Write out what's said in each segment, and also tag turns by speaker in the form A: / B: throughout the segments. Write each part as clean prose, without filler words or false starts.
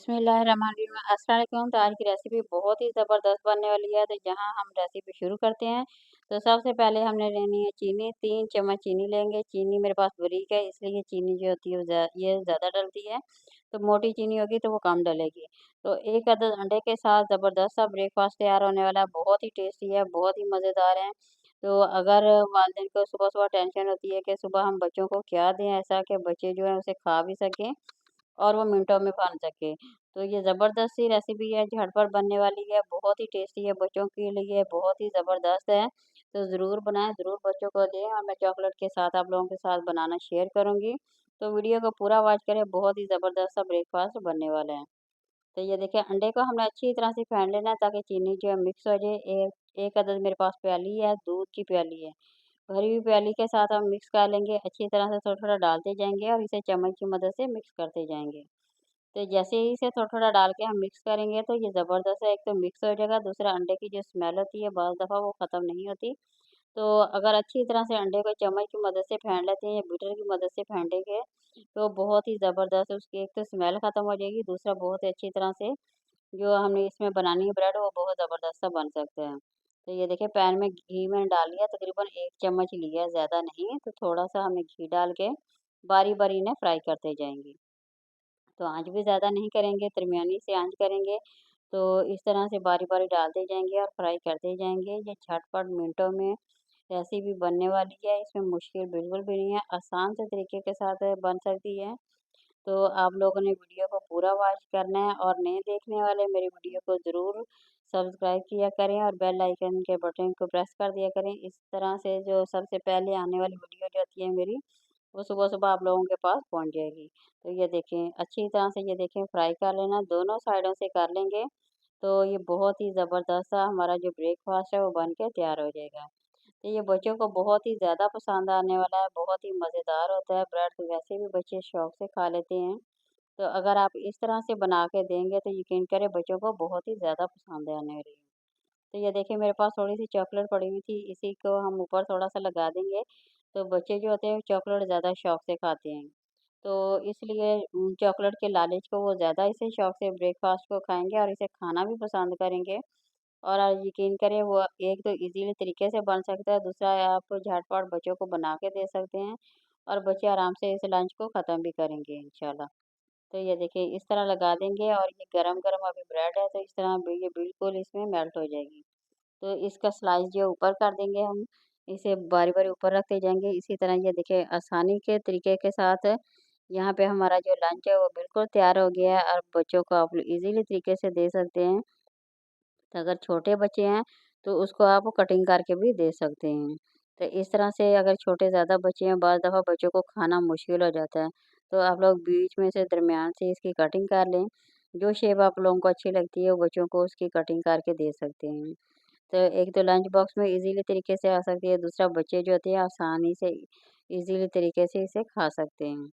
A: बिस्मिल्लाहिर्रहमानिर्रहीम। अस्सलाम वालेकुम। तो आज की रेसिपी बहुत ही ज़बरदस्त बनने वाली है। तो यहाँ हम रेसिपी शुरू करते हैं। तो सबसे पहले हमने लेनी है चीनी, 3 चम्मच चीनी लेंगे। चीनी मेरे पास बारीक है, इसलिए चीनी जो होती है ये ज़्यादा डलती है। तो मोटी चीनी होगी तो वो कम डलेगी। तो 1 अदद अंडे के साथ ज़बरदस्त सा ब्रेकफ़ास्ट तैयार होने वाला है। बहुत ही टेस्टी है, बहुत ही मज़ेदार है। तो अगर वालिदैन को सुबह-सुबह टेंशन होती है कि सुबह हम बच्चों को क्या दें ऐसा कि बच्चे जो हैं उसे खा भी सकें और वो मिनटों में बन सके। तो ये ज़बरदस्त सी रेसिपी है, झटपट बनने वाली है, बहुत ही टेस्टी है, बच्चों के लिए बहुत ही ज़बरदस्त है। तो ज़रूर बनाएँ, ज़रूर बच्चों को दें और मैं चॉकलेट के साथ आप लोगों के साथ बनाना शेयर करूँगी। तो वीडियो को पूरा वॉच करें, बहुत ही ज़बरदस्त सा ब्रेकफ़ास्ट बनने वाला है। तो ये देखिए अंडे को हमने अच्छी तरह से फेंट लेना है ताकि चीनी जो है मिक्स हो जाए। एक अदद मेरे पास प्याली है, दूध की प्याली है। भरी हुई प्याली के साथ हम मिक्स कर लेंगे, अच्छी तरह से थोड़ा-थोड़ा डालते जाएँगे और इसे चम्मच की मदद से मिक्स करते जाएँगे। तो जैसे ही इसे थोड़ा-थोड़ा डाल के हम मिक्स करेंगे तो ये ज़बरदस्त है, एक तो मिक्स हो जाएगा, दूसरा अंडे की जो स्मेल होती है बहुत दफ़ा वो ख़त्म नहीं होती। तो अगर अच्छी तरह से अंडे को चम्मच की मदद से फेंट लेते हैं या बीटर की मदद से फेंटेंगे तो बहुत ही ज़बरदस्त उसकी एक तो स्मेल ख़त्म हो जाएगी, दूसरा बहुत ही अच्छी तरह से जो हमने इसमें बनानी है ब्रेड वो बहुत ज़बरदस्त सा बन सकता है। तो ये देखिए पैन में घी मैंने डाल लिया, तकरीबन 1 चम्मच लिया है, ज़्यादा नहीं। तो थोड़ा-सा हमें घी डाल के बारी-बारी इन्हें फ्राई करते जाएँगे। तो आँच भी ज़्यादा नहीं करेंगे, दरमियानी से आँच करेंगे। तो इस तरह से बारी-बारी डालते जाएँगे और फ्राई करते जाएँगे। ये झटपट मिनटों में रेसिपी बनने वाली है, इसमें मुश्किल बिल्कुल भी नहीं है, आसान से तरीके के साथ बन सकती है। तो आप लोगों ने वीडियो को पूरा वॉच करना है और नए देखने वाले मेरी वीडियो को ज़रूर सब्सक्राइब किया करें और बेल आइकन के बटन को प्रेस कर दिया करें। इस तरह से जो सबसे पहले आने वाली वीडियो जो होती है मेरी, वो सुबह-सुबह आप लोगों के पास पहुँच जाएगी। तो ये देखें, अच्छी तरह से ये देखें फ्राई कर लेना, दोनों साइडों से कर लेंगे, तो ये बहुत ही ज़बरदस्त सा हमारा जो ब्रेकफ़ास्ट है वो बन के तैयार हो जाएगा। तो ये बच्चों को बहुत ही ज़्यादा पसंद आने वाला है, बहुत ही मज़ेदार होता है, ब्रेड तो वैसे भी बच्चे शौक से खा लेते हैं। तो अगर आप इस तरह से बना के देंगे तो यकीन करें बच्चों को बहुत ही ज़्यादा पसंद आने वाली है। तो ये देखिए मेरे पास थोड़ी-सी चॉकलेट पड़ी हुई थी, इसी को हम ऊपर थोड़ा-सा लगा देंगे, तो बच्चे जो होते हैं चॉकलेट ज़्यादा शौक से खाते हैं। तो इसलिए चॉकलेट के लालच को वो ज़्यादा इसे शौक से ब्रेकफ़ास्ट को खाएँगे और इसे खाना भी पसंद करेंगे। और यकीन करें वो एक तो ईज़िली तरीके से बन सकता है, दूसरा आप झटपट बच्चों को बना के दे सकते हैं और बच्चे आराम से इस लंच को ख़त्म भी करेंगे इंशाल्लाह। तो ये देखिए इस तरह लगा देंगे और ये गरम-गरम अभी ब्रेड है तो इस तरह ये बिल्कुल इसमें मेल्ट हो जाएगी। तो इसका स्लाइस जो ऊपर कर देंगे हम, इसे बारी-बारी ऊपर रखते जाएँगे। इसी तरह ये देखिए आसानी के तरीके के साथ यहाँ पे हमारा जो लंच है वो बिल्कुल तैयार हो गया है और बच्चों को आप ईज़िली तरीके से दे सकते हैं। तो अगर छोटे बच्चे हैं तो उसको आप कटिंग करके भी दे सकते हैं। तो इस तरह से अगर छोटे ज़्यादा बच्चे हैं, बाज़ दफ़ा बच्चों को खाना मुश्किल हो जाता है, तो आप लोग बीच में से दरमियान से इसकी कटिंग कर लें। जो शेप आप लोगों को अच्छी लगती है, वो बच्चों को उसकी कटिंग करके दे सकते हैं। तो एक तो लंच बॉक्स में ईज़िली तरीके से आ सकती है, दूसरा बच्चे जो होते हैं आसानी से ईज़िली तरीके से इसे खा सकते हैं।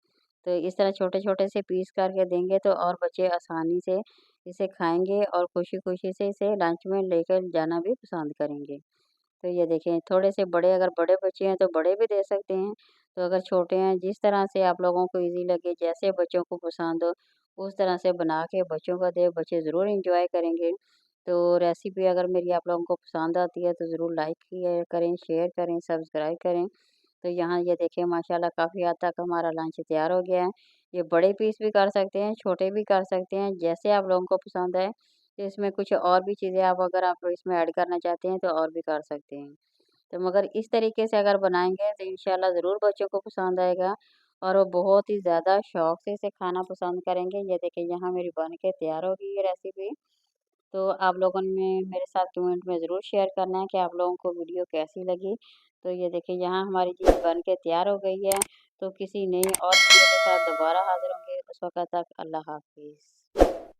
A: तो इस तरह छोटे-छोटे से पीस करके देंगे तो और बच्चे आसानी से इसे खाएँगे और खुशी-खुशी से इसे लंच में लेकर जाना भी पसंद करेंगे। तो ये देखें थोड़े से बड़े अगर बड़े बच्चे हैं तो बड़े भी दे सकते हैं। तो अगर छोटे हैं जिस तरह से आप लोगों को ईज़ी लगे, जैसे बच्चों को पसंद हो, उस तरह से बना के बच्चों को दें, बच्चे ज़रूर एन्जॉय करेंगे। तो रेसिपी अगर मेरी आप लोगों को पसंद आती है तो ज़रूर लाइक किया करें, शेयर करें, सब्सक्राइब करें। तो यहाँ ये देखिए माशाल्लाह काफ़ी हद तक हमारा लंच तैयार हो गया है। ये बड़े पीस भी कर सकते हैं, छोटे भी कर सकते हैं, जैसे आप लोगों को पसंद आए। तो इसमें कुछ और भी चीज़ें आप अगर आप इसमें ऐड करना चाहते हैं तो और भी कर सकते हैं। तो मगर इस तरीके से अगर बनाएँगे तो इंशाल्लाह ज़रूर बच्चों को पसंद आएगा और वो बहुत ही ज़्यादा शौक से इसे खाना पसंद करेंगे। ये देखिए यहाँ मेरी बन के तैयार हो गई है रेसिपी। तो आप लोगों ने मेरे साथ कमेंट में ज़रूर शेयर करना है कि आप लोगों को वीडियो कैसी लगी। तो ये देखिए यहाँ हमारी चीज़ बन के तैयार हो गई है। तो किसी नई और वीडियो के साथ दोबारा हाज़िर होंगे। उस वक़्त तक अल्लाह हाफ़िज़।